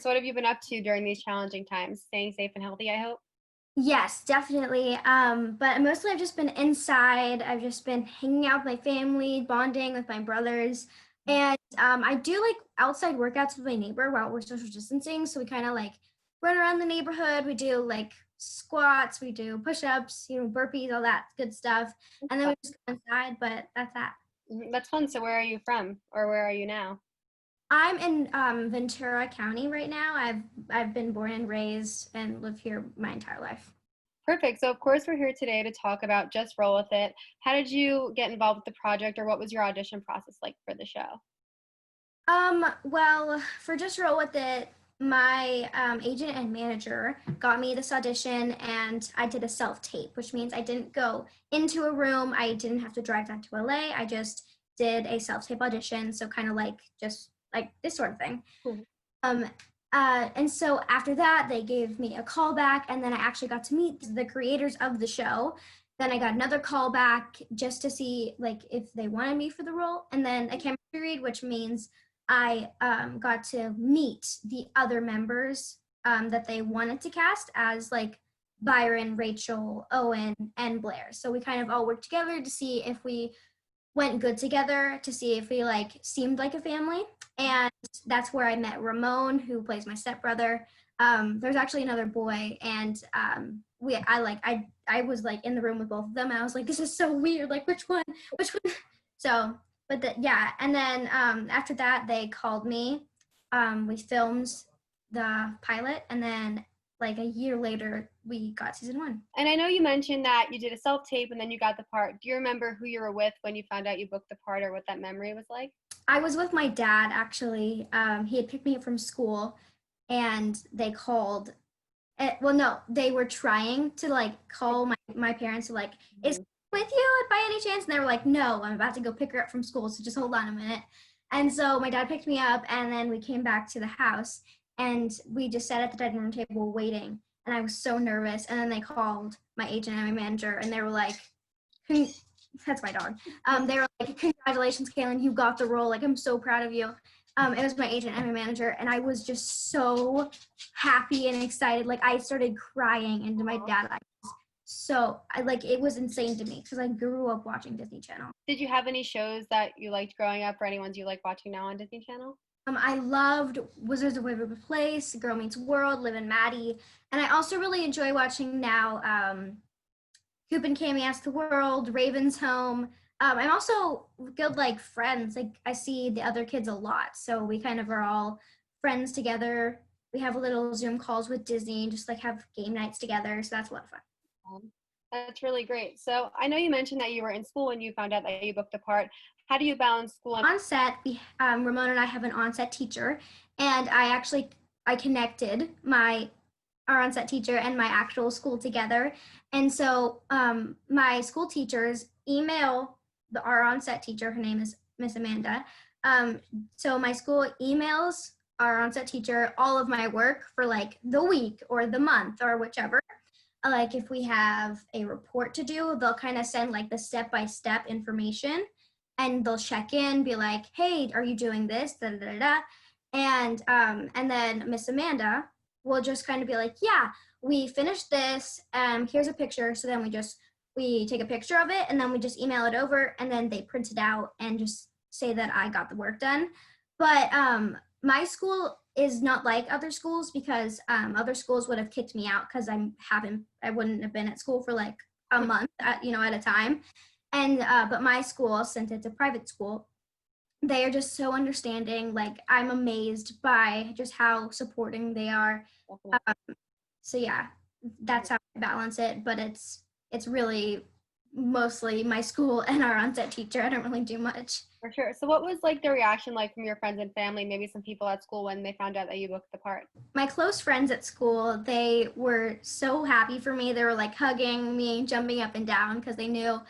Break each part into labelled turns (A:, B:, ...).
A: So what have you been up to during these challenging times? Staying safe and healthy, I hope?
B: Yes, definitely. But mostly I've just been inside. I've just been hanging out with my family, bonding with my brothers. And I do like outside workouts with my neighbor while we're social distancing. So we kind of like run around the neighborhood. We do like squats, we do push-ups, burpees, all that good stuff. And then we just go inside, but that's that.
A: That's fun. So where are you from, or where are you now?
B: I'm in Ventura County right now. I've been born and raised and lived here my entire life.
A: Perfect. So of course we're here today to talk about Just Roll With It. How did you get involved with the project, or what was your audition process like for the show?
B: Well, for Just Roll With It, my agent and manager got me this audition, and I did a self-tape, which means I didn't go into a room. I didn't have to drive down to LA. I just did a self-tape audition, so kind of like just like this sort of thing.
A: Mhm.
B: Um, and so after that, they gave me a call back, and then I actually got to meet the creators of the show. Then I got another call back just to see like if they wanted me for the role, and then a chemistry read, which means I got to meet the other members that they wanted to cast as like Byron, Rachel, Owen, and Blair. So we kind of all worked together to see if we went good together, to see if we like seemed like a family. And that's where I met Ramon, who plays my stepbrother. There's actually another boy, and I was like in the room with both of them, and I was like, this is so weird. Like, which one? Which one? So, yeah. And then after that, they called me. We filmed the pilot, and then like a year later, we got season one.
A: And I know you mentioned that you did a self-tape and then you got the part. Do you remember who you were with when you found out you booked the part, or what that memory was like?
B: I was with my dad actually. He had picked me up from school, and they called. Well, no, they were trying to like call my parents to like, is
A: Mhm.
B: with you by any chance? And they were like, no, I'm about to go pick her up from school, so just hold on a minute. And so my dad picked me up, and then we came back to the house, and we just sat at the dining room table waiting. And I was so nervous. And then they called my agent and my manager, and they were like, that's my dog. They were like, congratulations, Kaylin, you got the role. Like, I'm so proud of you. It was my agent and my manager, and I was just so happy and excited. Like, I started crying, and to my dad, it was insane to me because I grew up watching Disney Channel.
A: Did you have any shows that you liked growing up, or any ones you like watching now on Disney Channel?
B: I loved Wizards of Waverly Place, Girl Meets World, Liv and Maddie, and I also really enjoy watching now Coop and Cammy Ask the World, Raven's Home. I'm also good like friends. Like I see the other kids a lot, so we kind of are all friends together. We have little Zoom calls with Disney and just like have game nights together. So that's a lot of fun.
A: That's really great. So I know you mentioned that you were in school when you found out that you booked a part. How do you balance school and
B: On set, Ramon and I have an on-set teacher, and I connected my our on-set teacher and my actual school together. And so my school teachers email our on-set teacher. Her name is Miss Amanda. So my school emails our on-set teacher all of my work for like the week or the month or whichever. Like if we have a report to do, they'll kind of send like the step-by-step information, and they'll check in, be like, hey, are you doing this? Da, da, da, da. And then Miss Amanda will just kind of be like, yeah, we finished this. Here's a picture. So then we take a picture of it, and then we just email it over, and then they print it out and just say that I got the work done. But my school is not like other schools because other schools would have kicked me out because I wouldn't have been at school for like a month at a time. And but my school, since it's a private school, they are just so understanding. Like I'm amazed by just how supporting they are. So yeah, that's how I balance it. But it's really mostly my school and our on-set teacher. I don't really do much.
A: for sure. So what was like the reaction like from your friends and family, maybe some people at school when they found out that you booked the part?
B: My close friends at school, they were so happy for me. They were like hugging me, jumping up and down because they knew,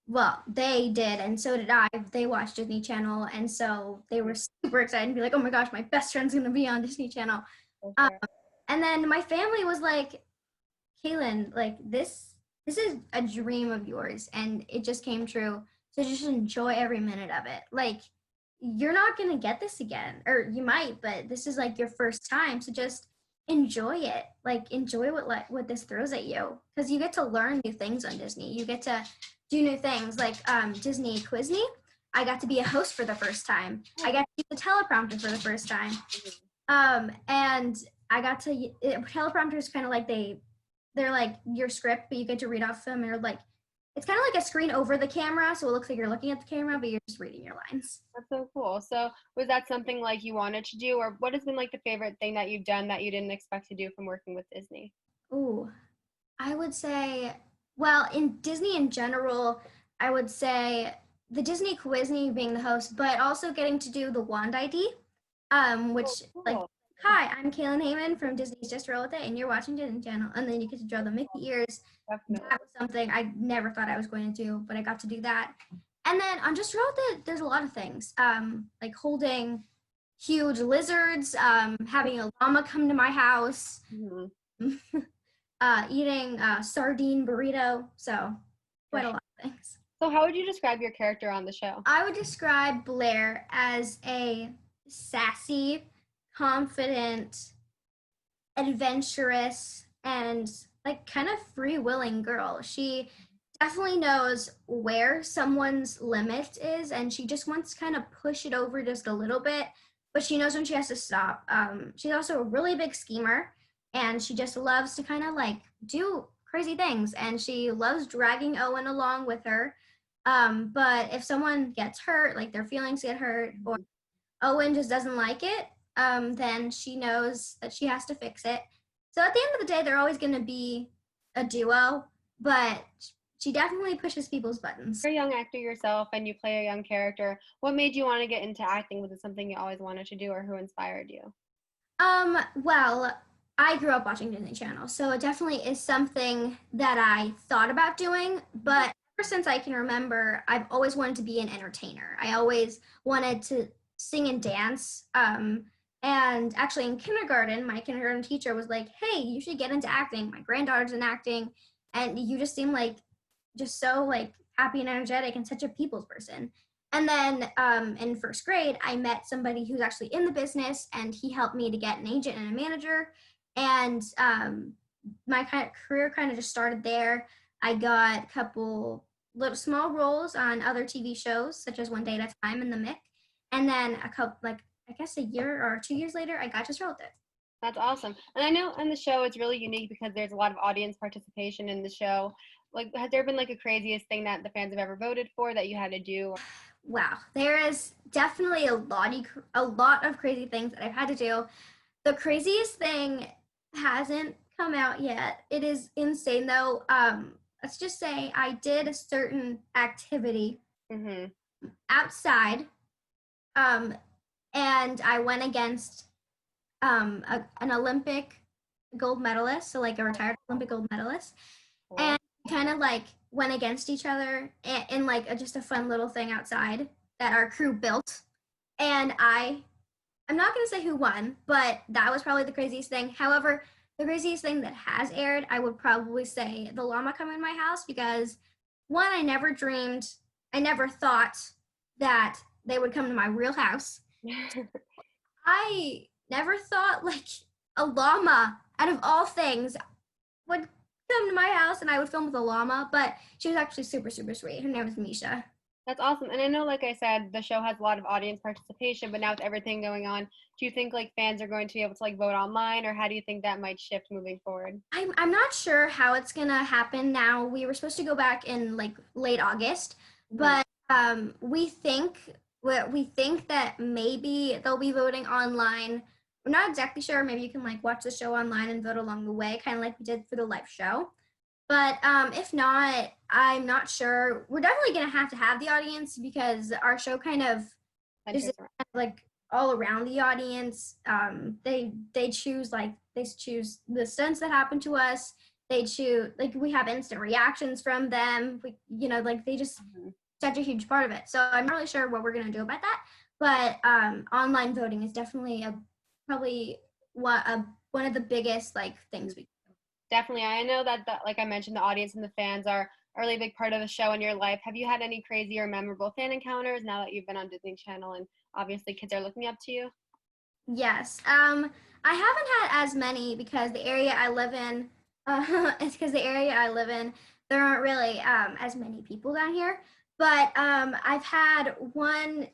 B: well, they did, and so did I. They watched Disney Channel, and so they were super excited and be like, "Oh my gosh, my best friend's gonna be on Disney Channel."
A: For
B: Um,
A: sure.
B: and then my family was like, "Kaylin, like this is a dream of yours, and it just came true. So just enjoy every minute of it. Like you're not going to get this again, or you might, but this is like your first time. So just enjoy it. Like enjoy what this throws at you, because you get to learn new things on Disney. You get to do new things like Disney Quiz Me. I got to be a host for the first time. I got to use the teleprompter for the first time. And I got to teleprompter is kind of like they're like your script, but you get to read off them, and you're like, it's kind of like a screen over the camera, so it looks like you're looking at the camera, but you're just reading your lines.
A: That's so cool. So was that something like you wanted to do, or what has been like the favorite thing that you've done that you didn't expect to do from working with Disney?
B: Ooh, I would say, well, in Disney in general, I would say the Disney Quizney being the host, but also getting to do the Wand ID, which
A: Oh,
B: like,
A: cool.
B: hi, I'm Kaylin Hayman from Disney's Just Roll With It, and you're watching Disney Channel, and then you get to draw the Mickey ears.
A: Definitely.
B: That was something I never thought I was going to do, but I got to do that. And then on Just Roll With It, there's a lot of things, like holding huge lizards, having a llama come to my house.
A: Mm-hmm.
B: Eating sardine burrito. So quite a lot of things.
A: So how would you describe your character on the show?
B: I would describe Blair as a sassy, confident, adventurous, and like kind of free-willing girl. She definitely knows where someone's limit is, and she just wants to kind of push it over just a little bit, but she knows when she has to stop. She's also a really big schemer, and she just loves to kind of like do crazy things, and she loves dragging Owen along with her. But if someone gets hurt, like their feelings get hurt, or Owen just doesn't like it, then she knows that she has to fix it. So at the end of the day, they're always going to be a duo, but she definitely pushes people's buttons.
A: You're a young actor yourself and you play a young character. What made you want to get into acting? Was it something you always wanted to do, or who inspired you?
B: Well, I grew up watching Disney Channel, so it definitely is something that I thought about doing, but ever since I can remember, I've always wanted to be an entertainer. I always wanted to sing and dance. And actually in kindergarten, my kindergarten teacher was like, hey, you should get into acting. My granddaughter's in acting, and you just seem like just so like happy and energetic and such a people's person. And then in first grade, I met somebody who's actually in the business, and he helped me to get an agent and a manager. And my kind of career kind of just started there. I got a couple little small roles on other TV shows, such as One Day at a Time and The Mick. And then a couple, like I guess a year or 2 years later, I got Just Roll With It.
A: That's awesome. And I know in the show it's really unique because there's a lot of audience participation in the show. Like, has there been like a craziest thing that the fans have ever voted for that you had to do?
B: Wow, there is definitely a lot of crazy things that I've had to do. The craziest thing hasn't come out yet. It is insane though. Let's just say I did a certain activity outside, and I went against an Olympic gold medalist, so like a retired Olympic gold medalist, and kind of like went against each other in like just a fun little thing outside that our crew built. And I'm not going to say who won, but that was probably the craziest thing. However, the craziest thing that has aired, I would probably say the llama coming in my house, because one, I never thought that they would come to my real house. I never thought like a llama, out of all things, would come to my house and I would film with a llama, but she was actually super, super sweet. Her name is Misha.
A: That's awesome. And I know, like I said, the show has a lot of audience participation, but now with everything going on, do you think like fans are going to be able to like vote online, or how do you think that might shift moving forward?
B: I'm not sure how it's gonna happen now. We were supposed to go back in like late August, but we think that maybe they'll be voting online. We're not exactly sure. Maybe you can like watch the show online and vote along the way, kind of like we did for the live show. But if not, I'm not sure. We're definitely gonna have to have the audience, because our show kind of is like all around the audience. They choose the stunts that happen to us. They choose, like, we have instant reactions from them. Like they just such a huge part of it. So I'm not really sure what we're gonna do about that. But online voting is definitely probably one of the biggest like things we.
A: Definitely. I know that like I mentioned, the audience and the fans are a really big part of the show in your life. Have you had any crazy or memorable fan encounters now that you've been on Disney Channel and obviously kids are looking up to you?
B: Yes. I haven't had as many because the area I live in, it's because the area I live in, there aren't really as many people down here. But I've had one.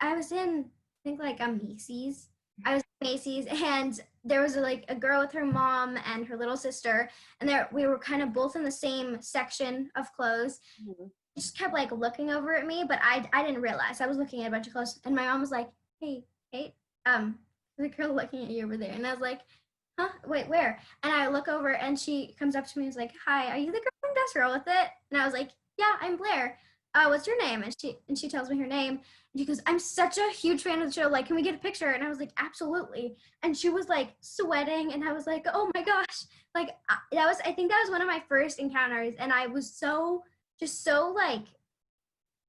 B: I was in, I think like a Macy's. I was in Macy's, and there was like a girl with her mom and her little sister, and there we were kind of both in the same section of clothes.
A: Mhm.
B: She just kept like looking over at me, but I didn't realize I was looking at a bunch of clothes, and my mom was like, "Hey, Kate, the girl looking at you over there," and I was like, "Huh? Wait, where?" And I look over, and she comes up to me and is like, "Hi, are you the girl from Best Girl with It?" And I was like, "Yeah, I'm Blair. What's your name?" And she tells me her name, and she goes, "I'm such a huge fan of the show. Like, can we get a picture?" And I was like, "Absolutely." And she was like sweating, and I was like, "Oh my gosh!" Like I think that was one of my first encounters, and I was so like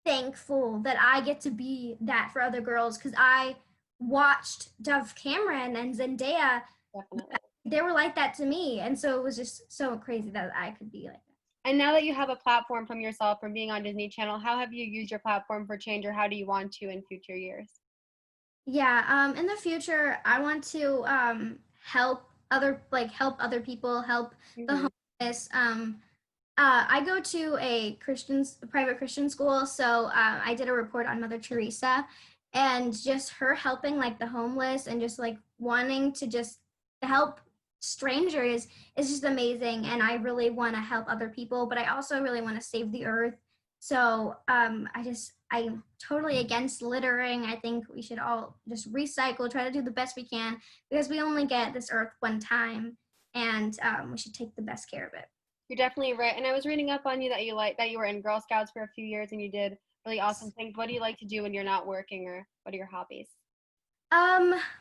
B: thankful that I get to be that for other girls because I watched Dove Cameron and Zendaya.
A: Definitely.
B: They were like that to me. And so it was just so crazy that I could be like that.
A: And now that you have a platform from yourself from being on Disney Channel, how have you used your platform for change, or how do you want to in future years?
B: Yeah, in the future, I want to help other people, help the
A: Hmm.
B: homeless. I go to a private Christian school, so I did a report on Mother Teresa, and just her helping like the homeless and just like wanting to just help strangers is just amazing. And I really want to help other people, but I also really want to save the earth. So I'm totally against littering. I think we should all just recycle, try to do the best we can because we only get this earth one time, and we should take the best care of it.
A: You're definitely right. And I was reading up on you that you were in Girl Scouts for a few years and you did really awesome things. What do you like to do when you're not working, or what are your hobbies?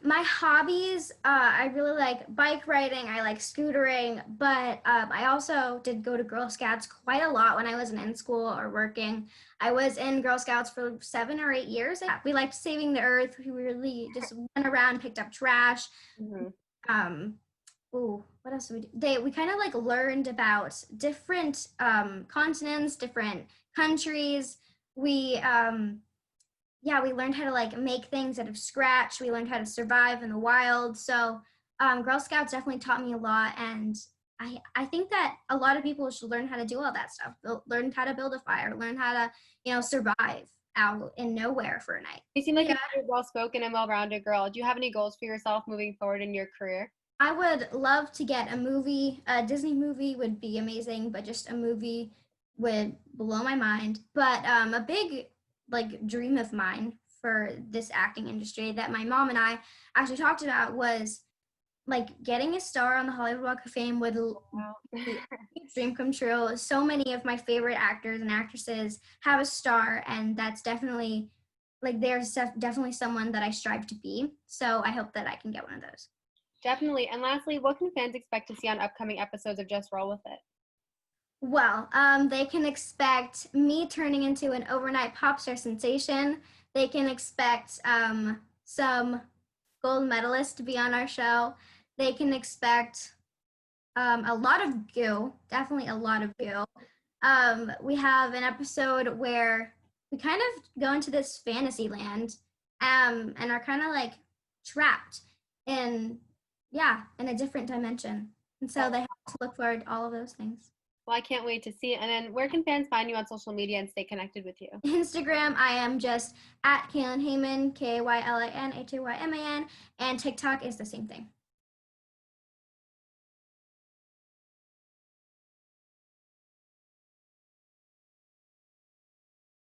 B: My hobbies, I really like bike riding, I like scootering, but I also did go to Girl Scouts quite a lot when I wasn't in school or working. I was in Girl Scouts for 7 or 8 years. Yeah, we liked saving the earth. We really just went around, picked up trash.
A: Hmm.
B: Um, what else did we do? We kind of like learned about different continents, different countries. We yeah, we learned how to like make things out of scratch. We learned how to survive in the wild. So Girl Scouts definitely taught me a lot, and I think that a lot of people should learn how to do all that stuff. Learn how to build a fire. Learn how to survive out in nowhere for a night.
A: You seem like
B: Yeah,
A: a very well-spoken and well-rounded girl. Do you have any goals for yourself moving forward in your career?
B: I would love to get a movie. A Disney movie would be amazing, but just a movie would blow my mind. But a big like dream of mine for this acting industry that my mom and I actually talked about was like getting a star on the Hollywood Walk of Fame would
A: Wow.
B: be a huge dream come true. So many of my favorite actors and actresses have a star, and that's definitely like definitely someone that I strive to be. So I hope that I can get one of those.
A: Definitely. And lastly, what can fans expect to see on upcoming episodes of Just Roll With It?
B: Well, they can expect me turning into an overnight pop star sensation. They can expect some gold medalists to be on our show. They can expect a lot of goo, definitely a lot of goo. We have an episode where we kind of go into this fantasy land and are kind of like trapped in, yeah, in a different dimension. And so they have to look forward to all of those things.
A: Well, I can't wait to see it. And then where can fans find you on social media and stay connected with you?
B: Instagram, I am just at Kaylin Hayman, KaylinHayman, and TikTok is the same thing.